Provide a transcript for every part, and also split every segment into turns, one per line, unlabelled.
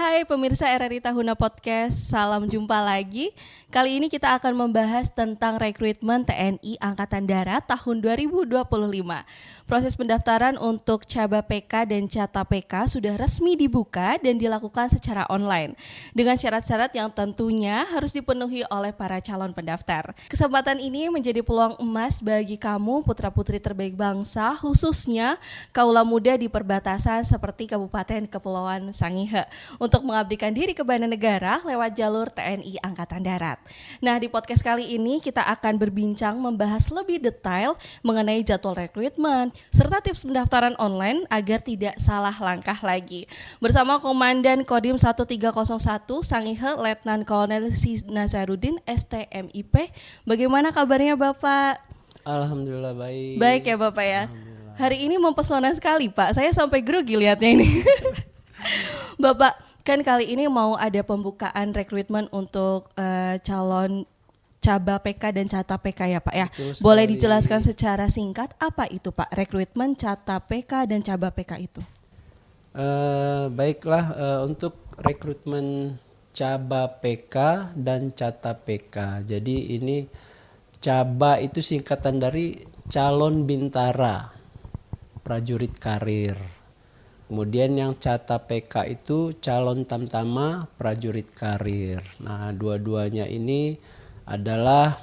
Hai pemirsa RRI Tahuna Podcast, salam jumpa lagi. Kali ini kita akan membahas tentang rekrutmen TNI Angkatan Darat tahun 2025. Proses pendaftaran untuk Caba PK dan Cata PK sudah resmi dibuka dan dilakukan secara online dengan syarat-syarat yang tentunya harus dipenuhi oleh para calon pendaftar. Kesempatan ini menjadi peluang emas bagi kamu putra-putri terbaik bangsa, khususnya kaula muda di perbatasan seperti Kabupaten Kepulauan Sangihe, untuk mengabdikan diri ke banda negara lewat jalur TNI Angkatan Darat. Nah, di podcast kali ini kita akan berbincang membahas lebih detail mengenai jadwal rekrutmen serta tips pendaftaran online agar tidak salah langkah lagi. Bersama Komandan Kodim 1301 Sangihe Letnan Kolonel Si Nazarudin STMIP. Bagaimana kabarnya Bapak?
Alhamdulillah baik.
Baik ya Bapak ya. Hari ini mempesona sekali Pak. Saya sampai grogi lihatnya ini. Bapak, kan kali ini mau ada pembukaan rekrutmen untuk calon Caba PK dan Cata PK ya Pak ya. Boleh dijelaskan secara singkat apa itu Pak rekrutmen Cata PK dan Caba PK itu?
Baiklah, untuk rekrutmen Caba PK dan Cata PK. Jadi ini Caba itu singkatan dari calon bintara prajurit karir. Kemudian yang Cata PK itu calon tamtama prajurit karir. Nah, dua-duanya ini adalah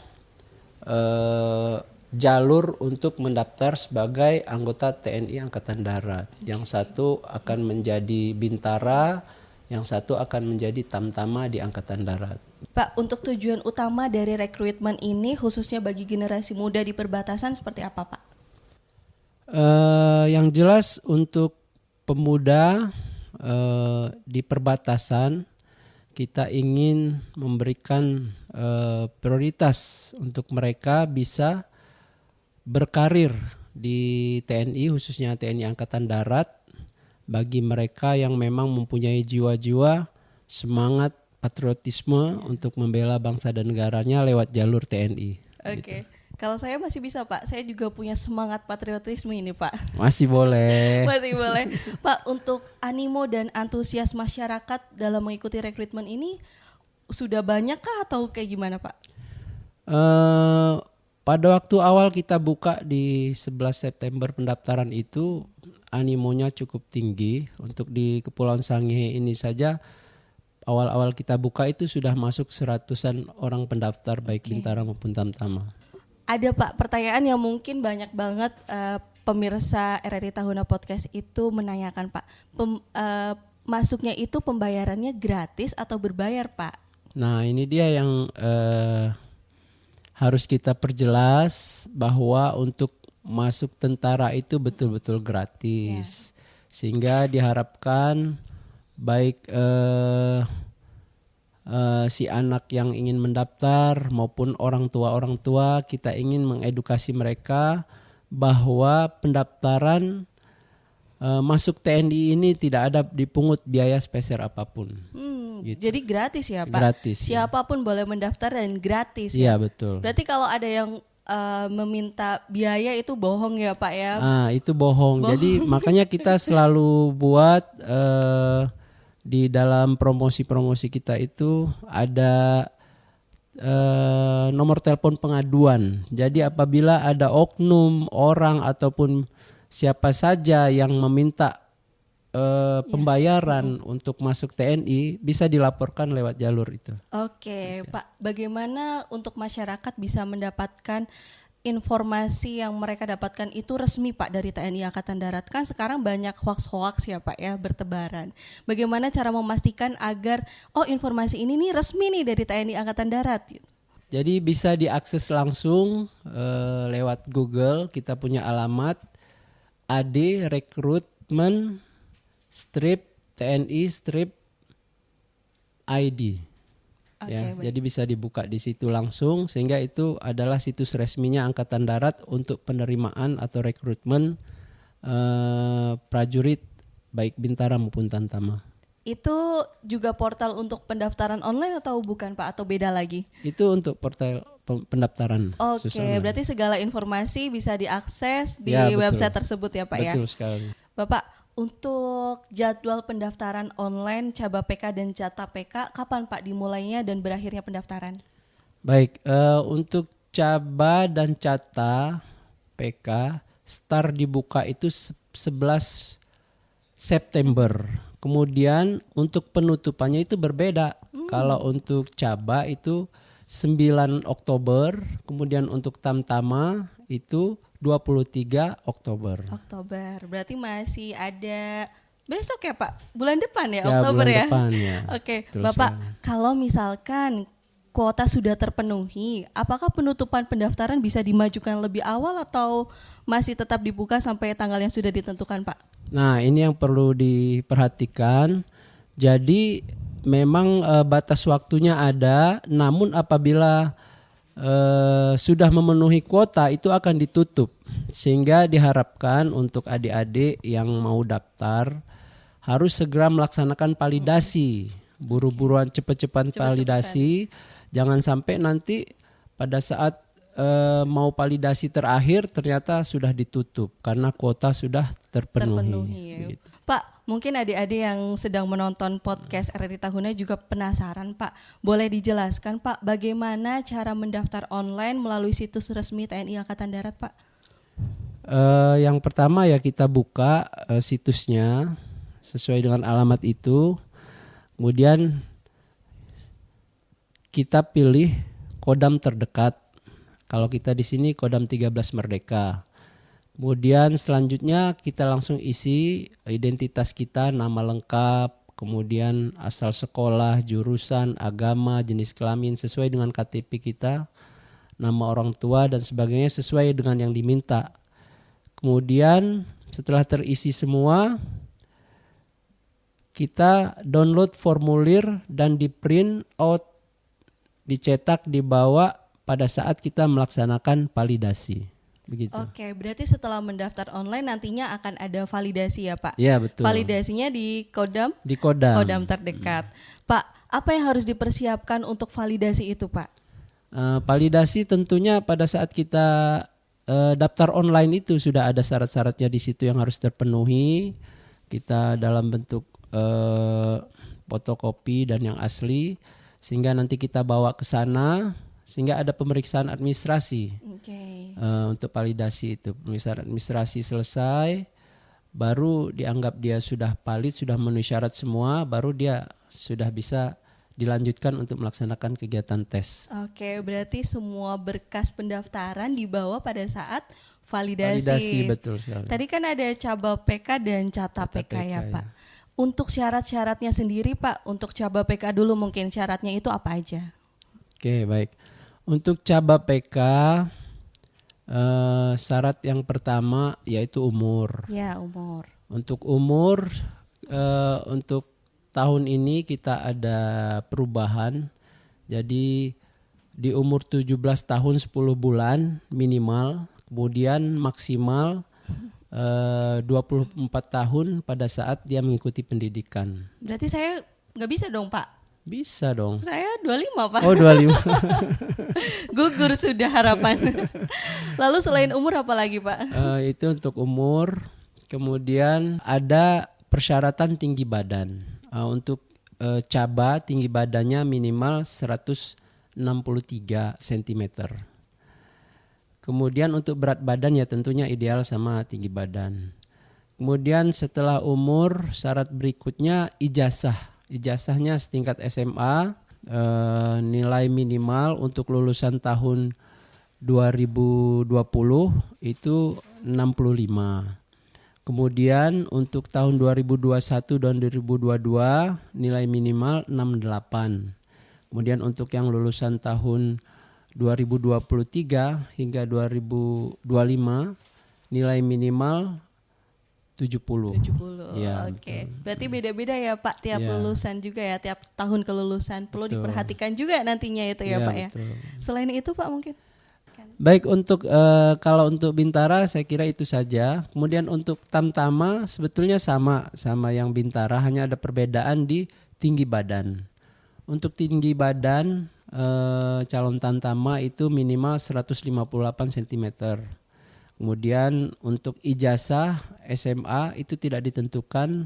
jalur untuk mendaftar sebagai anggota TNI Angkatan Darat. Yang satu akan menjadi bintara, yang satu akan menjadi tamtama di Angkatan Darat.
Pak, untuk tujuan utama dari rekrutmen ini khususnya bagi generasi muda di perbatasan seperti apa Pak?
Yang jelas untuk pemuda di perbatasan kita ingin memberikan prioritas untuk mereka bisa berkarir di TNI, khususnya TNI Angkatan Darat, bagi mereka yang memang mempunyai jiwa-jiwa semangat patriotisme untuk membela bangsa dan negaranya lewat jalur TNI.
Oke.
Gitu.
Kalau saya masih bisa Pak, saya juga punya semangat patriotisme ini Pak.
Masih boleh.
Masih boleh. Pak, untuk animo dan antusias masyarakat dalam mengikuti rekrutmen ini sudah banyakkah atau kayak gimana Pak?
Pada waktu awal kita buka di 11 September pendaftaran itu animonya cukup tinggi. Untuk di Kepulauan Sangihe ini saja awal-awal kita buka itu sudah masuk 100-an orang pendaftar baik bintara maupun tamtama.
Ada Pak pertanyaan yang mungkin banyak banget pemirsa RRI Tahuna Podcast itu menanyakan Pak. Masuknya itu pembayarannya gratis atau berbayar Pak?
Nah ini dia yang harus kita perjelas bahwa untuk masuk tentara itu betul-betul gratis. Sehingga diharapkan baik si anak yang ingin mendaftar maupun orang tua kita ingin mengedukasi mereka bahwa pendaftaran masuk TNI ini tidak ada dipungut biaya spesial apapun.
Gitu. Jadi gratis ya Pak?
Gratis.
Siapapun boleh mendaftar dan gratis
ya?
Iya
betul.
Berarti kalau ada yang meminta biaya itu bohong ya Pak ya?
Itu bohong. Jadi makanya kita selalu buat di dalam promosi-promosi kita itu ada nomor telepon pengaduan. Jadi apabila ada oknum orang ataupun siapa saja yang meminta pembayaran untuk masuk TNI bisa dilaporkan lewat jalur itu. Oke.
Pak, bagaimana untuk masyarakat bisa mendapatkan informasi yang mereka dapatkan itu resmi Pak dari TNI Angkatan Darat? Kan sekarang banyak hoax ya Pak ya bertebaran. Bagaimana cara memastikan agar informasi ini nih resmi nih dari TNI Angkatan Darat?
Jadi bisa diakses langsung lewat Google. Kita punya alamat AD Rekrutmen TNI ID. Jadi bisa dibuka di situ langsung sehingga itu adalah situs resminya Angkatan Darat untuk penerimaan atau rekrutmen prajurit baik bintara maupun tamtama.
Itu juga portal untuk pendaftaran online atau bukan Pak, atau beda lagi?
Itu untuk portal pendaftaran.
Oke, berarti segala informasi bisa diakses di website tersebut ya Pak ya?
Betul sekali.
Bapak, Untuk jadwal pendaftaran online Caba PK dan Cata PK, kapan Pak dimulainya dan berakhirnya pendaftaran?
Baik, untuk Caba dan Cata PK start dibuka itu 11 September. Kemudian untuk penutupannya itu berbeda. Kalau untuk Caba itu 9 Oktober, kemudian untuk Tamtama itu 23 Oktober.
Oktober, berarti masih ada besok ya Pak? Bulan depan ya,
Ya,
Oktober
bulan
ya?
depan ya.
Oke,
Betul
Bapak,
sekali.
kalau misalkan kuota sudah terpenuhi, apakah penutupan pendaftaran bisa dimajukan lebih awal atau masih tetap dibuka sampai tanggal yang sudah ditentukan Pak?
Nah, ini yang perlu diperhatikan. Jadi memang batas waktunya ada, namun apabila sudah memenuhi kuota itu akan ditutup. Sehingga diharapkan untuk adik-adik yang mau daftar harus segera melaksanakan validasi. Buru-buruan cepet-cepat validasi. Jangan sampai nanti pada saat mau validasi terakhir ternyata sudah ditutup karena kuota sudah terpenuhi.
Ya.
Gitu.
Pak, mungkin adik-adik yang sedang menonton podcast RRI Tahuna juga penasaran Pak. Boleh dijelaskan Pak bagaimana cara mendaftar online melalui situs resmi TNI Angkatan Darat Pak?
Yang pertama ya kita buka situsnya sesuai dengan alamat itu. Kemudian kita pilih kodam terdekat. Kalau kita di sini kodam 13 Merdeka. Kemudian selanjutnya kita langsung isi identitas kita, nama lengkap, kemudian asal sekolah, jurusan, agama, jenis kelamin sesuai dengan KTP kita, nama orang tua dan sebagainya sesuai dengan yang diminta. Kemudian setelah terisi semua, kita download formulir dan di print out, dicetak, dibawa pada saat kita melaksanakan validasi. Begitu.
Oke, berarti setelah mendaftar online nantinya akan ada validasi ya Pak?
Iya betul.
Validasinya di kodam?
Di kodam
terdekat. Pak, apa yang harus dipersiapkan untuk validasi itu Pak?
Validasi tentunya pada saat kita daftar online itu sudah ada syarat-syaratnya di situ yang harus terpenuhi. Kita dalam bentuk fotokopi dan yang asli sehingga nanti kita bawa ke sana sehingga ada pemeriksaan administrasi. Untuk validasi itu. Pemeriksaan administrasi selesai baru dianggap dia sudah valid, sudah memenuhi syarat semua, baru dia sudah bisa dilanjutkan untuk melaksanakan kegiatan tes.
Oke, berarti semua berkas pendaftaran dibawa pada saat validasi.
Validasi betul sekali.
Tadi kan ada Caba PK dan Cata PK ya Pak. Untuk syarat-syaratnya sendiri Pak, untuk Caba PK dulu mungkin syaratnya itu apa aja?
Oke, baik. Untuk Caba PK syarat yang pertama yaitu umur.
Ya, umur.
Untuk umur untuk tahun ini kita ada perubahan. Jadi di umur 17 tahun 10 bulan minimal, kemudian maksimal 24 tahun pada saat dia mengikuti pendidikan.
Berarti saya nggak bisa dong Pak?
Bisa dong.
Saya 25 Pak.
Oh 25.
Gugur sudah harapan. Lalu selain umur apa lagi Pak?
Itu untuk umur. Kemudian ada persyaratan tinggi badan. Untuk Caba tinggi badannya minimal 163 cm. Kemudian untuk berat badan ya tentunya ideal sama tinggi badan. Kemudian setelah umur syarat berikutnya ijazah. Ijazahnya setingkat SMA, nilai minimal untuk lulusan tahun 2020 itu 65. Kemudian untuk tahun 2021 dan 2022 nilai minimal 68. Kemudian untuk yang lulusan tahun 2023 hingga 2025 nilai minimal 70. Ya,
Oke. Berarti beda-beda ya Pak tiap lulusan juga ya, tiap tahun kelulusan perlu diperhatikan juga nantinya itu ya Pak
betul.
ya. Selain itu Pak mungkin.
Baik untuk kalau untuk Bintara saya kira itu saja. Kemudian untuk Tamtama sebetulnya sama yang Bintara, hanya ada perbedaan di tinggi badan. Untuk tinggi badan calon Tamtama itu minimal 158 cm. Kemudian untuk ijazah SMA itu tidak ditentukan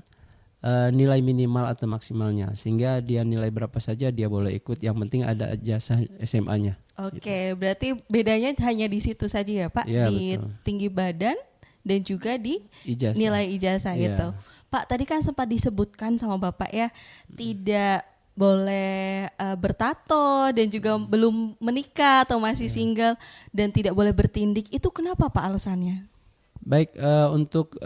nilai minimal atau maksimalnya, sehingga dia nilai berapa saja dia boleh ikut, yang penting ada ijazah SMA-nya.
Oke, berarti bedanya hanya di situ saja ya Pak,
Ya,
di
betul.
tinggi badan dan juga di
Ijazah.
nilai ijazah
Ya.
gitu. Pak, tadi kan sempat disebutkan sama Bapak ya, tidak boleh bertato dan juga belum menikah atau masih single dan tidak boleh bertindik. Itu kenapa Pak alasannya?
Baik, untuk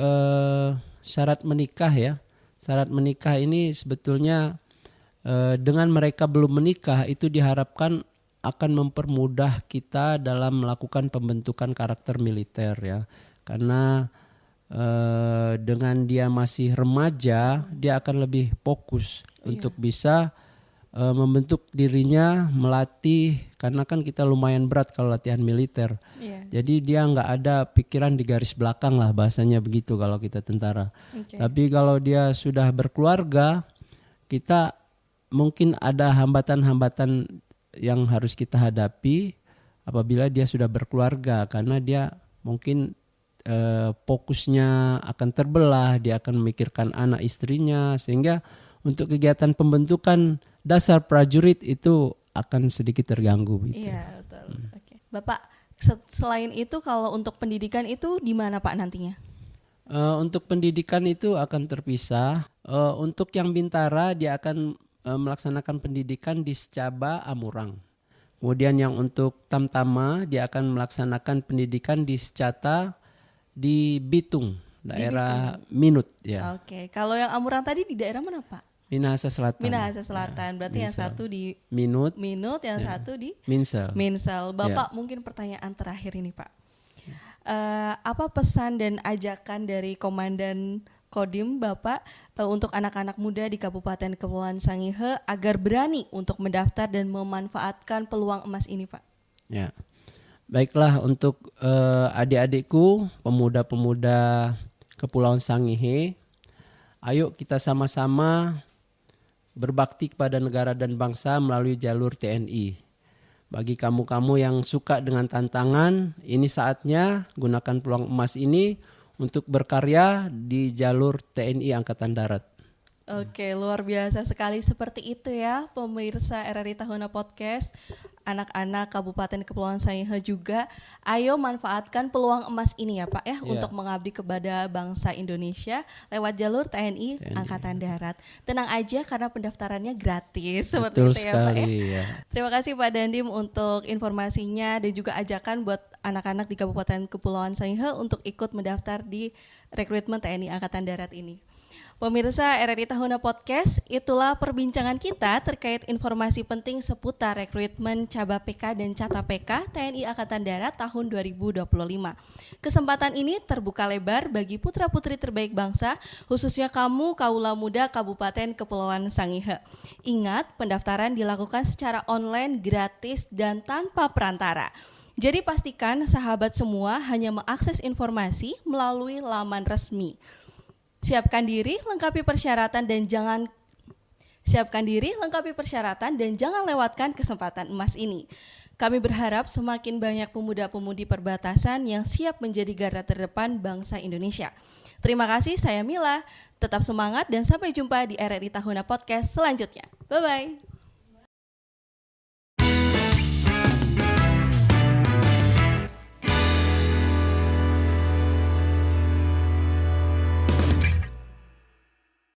syarat menikah ya. Syarat menikah ini sebetulnya dengan mereka belum menikah itu diharapkan akan mempermudah kita dalam melakukan pembentukan karakter militer ya. Karena dengan dia masih remaja, dia akan lebih fokus untuk bisa membentuk dirinya, melatih, karena kan kita lumayan berat kalau latihan militer. Jadi dia nggak ada pikiran di garis belakang lah, bahasanya begitu kalau kita tentara. Tapi kalau dia sudah berkeluarga, kita mungkin ada hambatan-hambatan yang harus kita hadapi apabila dia sudah berkeluarga, karena dia mungkin fokusnya akan terbelah, dia akan memikirkan anak istrinya, sehingga untuk kegiatan pembentukan dasar prajurit itu akan sedikit terganggu gitu.
Iya, betul. Oke. Bapak, selain itu kalau untuk pendidikan itu di mana Pak nantinya?
Untuk pendidikan itu akan terpisah. Untuk yang Bintara dia akan melaksanakan pendidikan di Secaba Amurang. Kemudian yang untuk Tamtama dia akan melaksanakan pendidikan di Secata di Bitung, daerah Minut ya.
Oke, kalau yang Amurang tadi di daerah mana Pak?
Minahasa Selatan.
Minahasa Selatan, berarti yang
Minsel.
satu di
Minut,
yang satu di
Minsel.
Minsel. Bapak mungkin pertanyaan terakhir ini Pak. Apa pesan dan ajakan dari Komandan Kodim Bapak untuk anak-anak muda di Kabupaten Kepulauan Sangihe agar berani untuk mendaftar dan memanfaatkan peluang emas ini Pak?
Ya, baiklah untuk adik-adikku, pemuda-pemuda Kepulauan Sangihe, ayo kita sama-sama berbakti kepada negara dan bangsa melalui jalur TNI. Bagi kamu-kamu yang suka dengan tantangan, ini saatnya gunakan peluang emas ini untuk berkarya di jalur TNI Angkatan Darat.
Oke, luar biasa sekali seperti itu ya pemirsa RRI Tahuna Podcast. Anak-anak Kabupaten Kepulauan Sangihe juga, ayo manfaatkan peluang emas ini ya Pak ya, untuk mengabdi kepada bangsa Indonesia lewat jalur TNI Angkatan Darat. Tenang aja karena pendaftarannya gratis. Seperti
Betul
itu ya
sekali,
Pak ya.
ya.
Terima kasih Pak Dandim untuk informasinya dan juga ajakan buat anak-anak di Kabupaten Kepulauan Sangihe untuk ikut mendaftar di rekrutmen TNI Angkatan Darat ini. Pemirsa RRI Tahuna Podcast, itulah perbincangan kita terkait informasi penting seputar rekrutmen Caba PK dan Cata PK TNI Angkatan Darat tahun 2025. Kesempatan ini terbuka lebar bagi putra-putri terbaik bangsa, khususnya kamu kaula muda Kabupaten Kepulauan Sangihe. Ingat, pendaftaran dilakukan secara online, gratis, dan tanpa perantara. Jadi pastikan sahabat semua hanya mengakses informasi melalui laman resmi. Siapkan diri, lengkapi persyaratan dan jangan lewatkan kesempatan emas ini. Kami berharap semakin banyak pemuda-pemudi perbatasan yang siap menjadi garda terdepan bangsa Indonesia. Terima kasih, saya Mila. Tetap semangat dan sampai jumpa di RRI Tahuna Podcast selanjutnya. Bye-bye.